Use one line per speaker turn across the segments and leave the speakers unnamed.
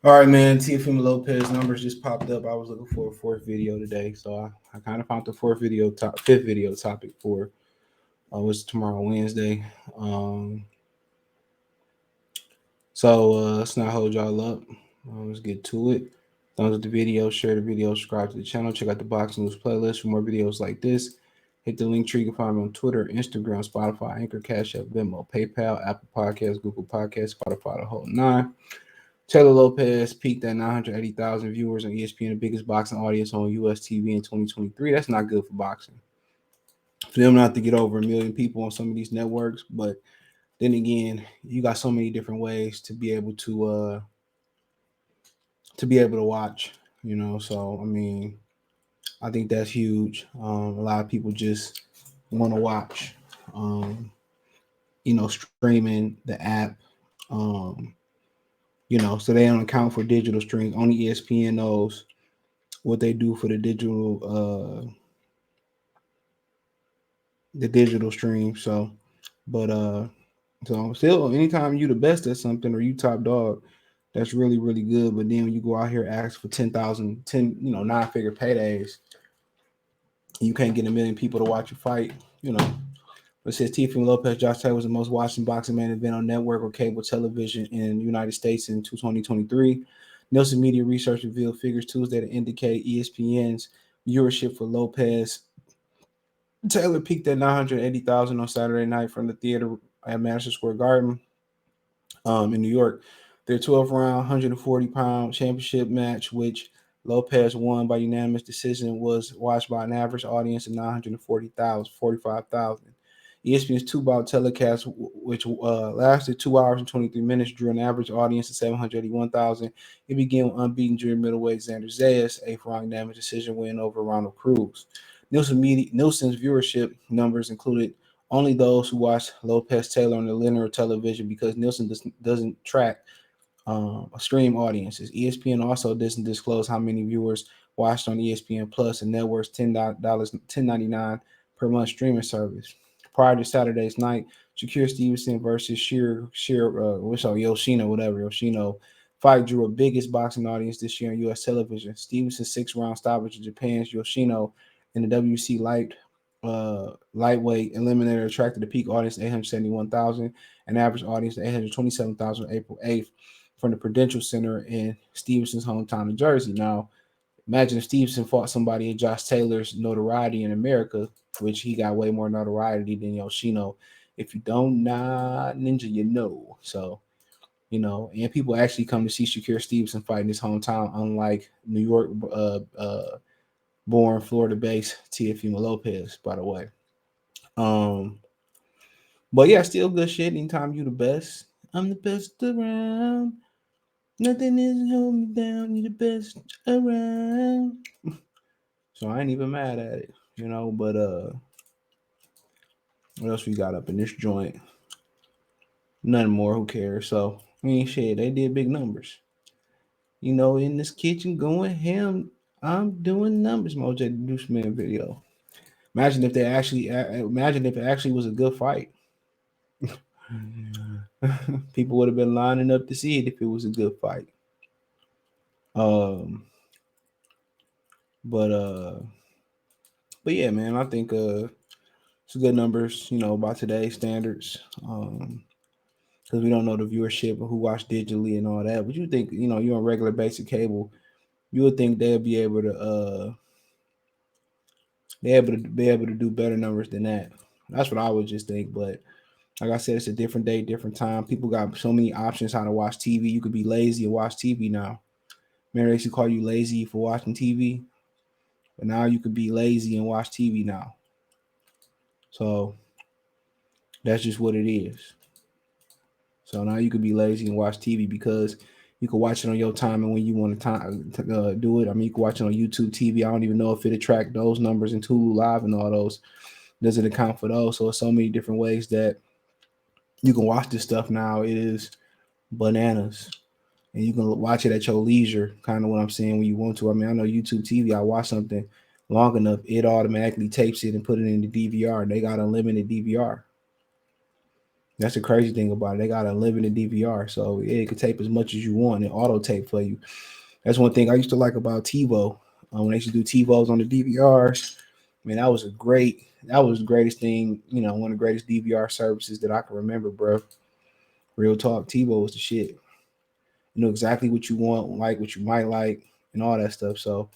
All right, man. Teofimo Lopez numbers just popped up. I was looking for a fourth video today, so I kind of found the fifth video topic for what's tomorrow, Wednesday. Um, let's not hold y'all up. Let's get to it. Thumbs up the video, share the video, subscribe to the channel, check out the Box News playlist for more videos like this. Hit the link tree. You can find me on Twitter, Instagram, Spotify, Anchor, Cash App, Venmo, PayPal, Apple Podcasts, Google Podcasts, Spotify, the whole nine. Taylor Lopez peaked at 980,000 viewers on ESPN, the biggest boxing audience on US TV in 2023. That's not good for boxing. For them not to get over a million people on some of these networks, but then again, you got so many different ways to be able to watch. So I mean, I think that's huge. A lot of people just want to watch. Um, streaming the app. Um, so they don't account for digital streams. Only ESPN knows what they do for the digital stream. So still, anytime you the best at something or you top dog, that's really really good. But then when you go out here ask for 9-figure paydays, you can't get a million people to watch you fight. It says Teofimo Lopez, Josh Taylor was the most watched boxing main event on network or cable television in the United States in 2023. Nielsen Media Research revealed figures Tuesday to indicate ESPN's viewership for Lopez Taylor peaked at 980,000 on Saturday night from the theater at Madison Square Garden in New York. Their 12-round, 140-pound championship match, which Lopez won by unanimous decision, was watched by an average audience of 940,000, ESPN's two-bout telecast, which lasted 2 hours and 23 minutes, drew an average audience of 781,000. It began with unbeaten junior middleweight Xander Zayas' eighth-round unanimous decision win over Ronald Cruz. Nielsen's viewership numbers included only those who watched Lopez-Taylor on the linear television because Nielsen doesn't track stream audiences. ESPN also doesn't disclose how many viewers watched on ESPN Plus, and network's $10.99 per month streaming service. Prior to Saturday's night, Shakir Stevenson versus Yoshino fight drew a biggest boxing audience this year on U.S. television. Stevenson's 6-round stoppage of Japan's Yoshino in the WC lightweight eliminator attracted a peak audience of 871,000, an average audience of 827,000 on April 8th from the Prudential Center in Stevenson's hometown of Jersey. Now, imagine if Stevenson fought somebody in Josh Taylor's notoriety in America, which he got way more notoriety than Yoshino. If you don't ninja, you know. So, and people actually come to see Shakir Stevenson fight in his hometown, unlike New York born Florida-based Teofimo Lopez, by the way. But yeah, still good shit. Anytime you the best, I'm the best around. Nothing is holding me down. You the best around. So I ain't even mad at it, But what else we got up in this joint? Nothing more. Who cares? So I mean, shit, they did big numbers. In this kitchen going ham. I'm doing numbers. Moj the Deuce Man video. Imagine if it actually was a good fight. People would have been lining up to see it if it was a good fight. Um, but yeah, man, I think it's good numbers, by today's standards. Because we don't know the viewership or who watch digitally and all that. But you think, you're on regular basic cable, you would think they'll be able to do better numbers than that. That's what I would just think. But like I said, it's a different day, different time. People got so many options how to watch TV. You could be lazy and watch TV now. Remember, they used to call you lazy for watching TV, but now you could be lazy and watch TV now. So that's just what it is. So now you could be lazy and watch TV because you can watch it on your time and when you want to do it. I mean, you can watch it on YouTube TV. I don't even know if it attract those numbers in Hulu Live and all those. Does it account for those? So it's so many different ways that you can watch this stuff now. It is bananas. And you can watch it at your leisure, kind of what I'm saying, when you want to. I mean, I know YouTube TV, I watch something long enough, it automatically tapes it and put it in the DVR. They got unlimited DVR. That's the crazy thing about it. They got a limited DVR, so yeah, it could tape as much as you want and auto tape for you. That's one thing I used to like about TiVo. When they used to do TiVos on the DVRs, man, that was the greatest thing. One of the greatest DVR services that I can remember, bro. Real talk, TiVo was the shit. You know exactly what you want, like what you might like, and all that stuff. So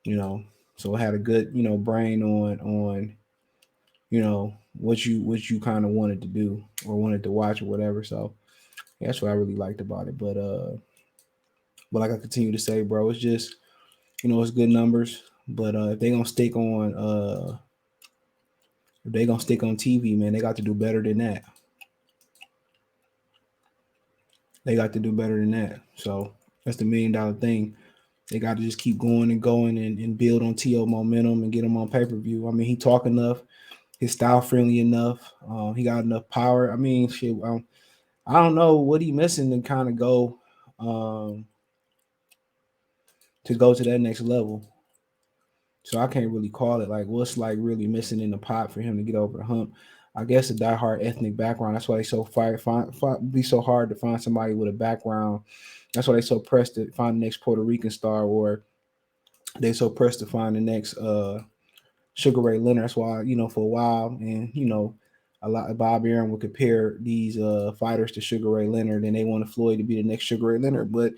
you know, so it had a good brain on what you kind of wanted to do or wanted to watch or whatever. So yeah, that's what I really liked about it. But like I continue to say, bro, it's just it's good numbers. But if they gonna stick on TV, man, they got to do better than that. They got to do better than that. So that's the $1 million thing. They got to just keep going and going and build on T.O. momentum and get him on pay per view. I mean, he talk enough, his style friendly enough, he got enough power. I mean, shit. I don't know what he missing to kind of um, go to that next level. So I can't really call it like what's like really missing in the pot for him to get over the hump. I guess a diehard ethnic background. That's why they so be so hard to find somebody with a background. That's why they so pressed to find the next Puerto Rican star, or they so pressed to find the next Sugar Ray Leonard. That's why for a while, and a lot of Bob Aaron would compare these fighters to Sugar Ray Leonard, and they wanted Floyd to be the next Sugar Ray Leonard. But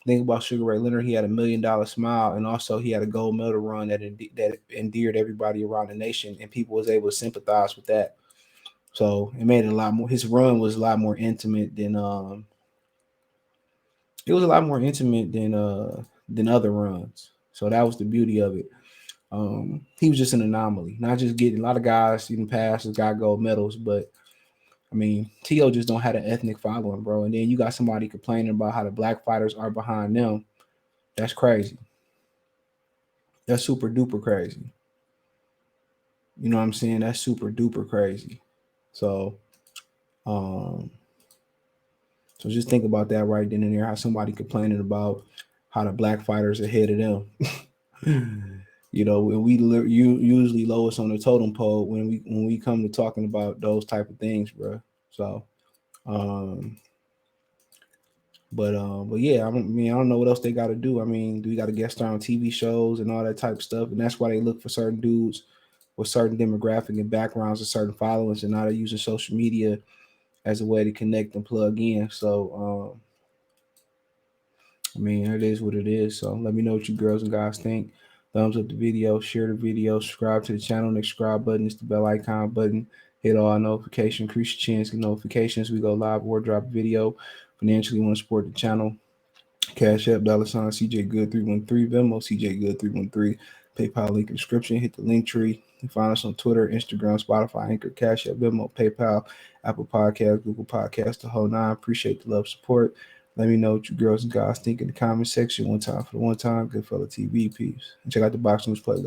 think about Sugar Ray Leonard, he had $1 million smile, and also he had a gold medal run that endeared everybody around the nation, and people was able to sympathize with that. So it made it a lot more. His run was a lot more intimate than it was a lot more intimate than other runs. So that was the beauty of it. He was just an anomaly, not just getting a lot of guys in the past has got gold medals, but I mean, T.O. just don't have an ethnic following, bro. And then you got somebody complaining about how the black fighters are behind them. That's crazy. That's super duper crazy. You know what I'm saying? That's super duper crazy. So, um, so just think about that right then and there. How somebody complaining about how the black fighters are ahead of them. And you usually lowest on the totem pole when we come to talking about those type of things, bro. So, um, but yeah, I don't know what else they got to do. I mean, do we got to guest star on TV shows and all that type of stuff? And that's why they look for certain dudes with certain demographic and backgrounds and certain followers, and now they're using social media as a way to connect and plug in. So, I mean, it is what it is. So let me know what you girls and guys think. Thumbs up the video, share the video, subscribe to the channel. Next subscribe button is the bell icon button. Hit all notifications, increase your chance, get notifications. We go live or drop a video. Financially, want to support the channel. Cash App, $ CJ Good 313, Venmo, CJ Good 313, PayPal link in description. Hit the link tree. You find us on Twitter, Instagram, Spotify, Anchor, Cash App, Venmo, PayPal, Apple Podcasts, Google Podcasts, the whole nine. Appreciate the love, support. Let me know what you girls and guys think in the comment section. One time for the one time. Good fella TV. Peace. And check out the Box News playlist.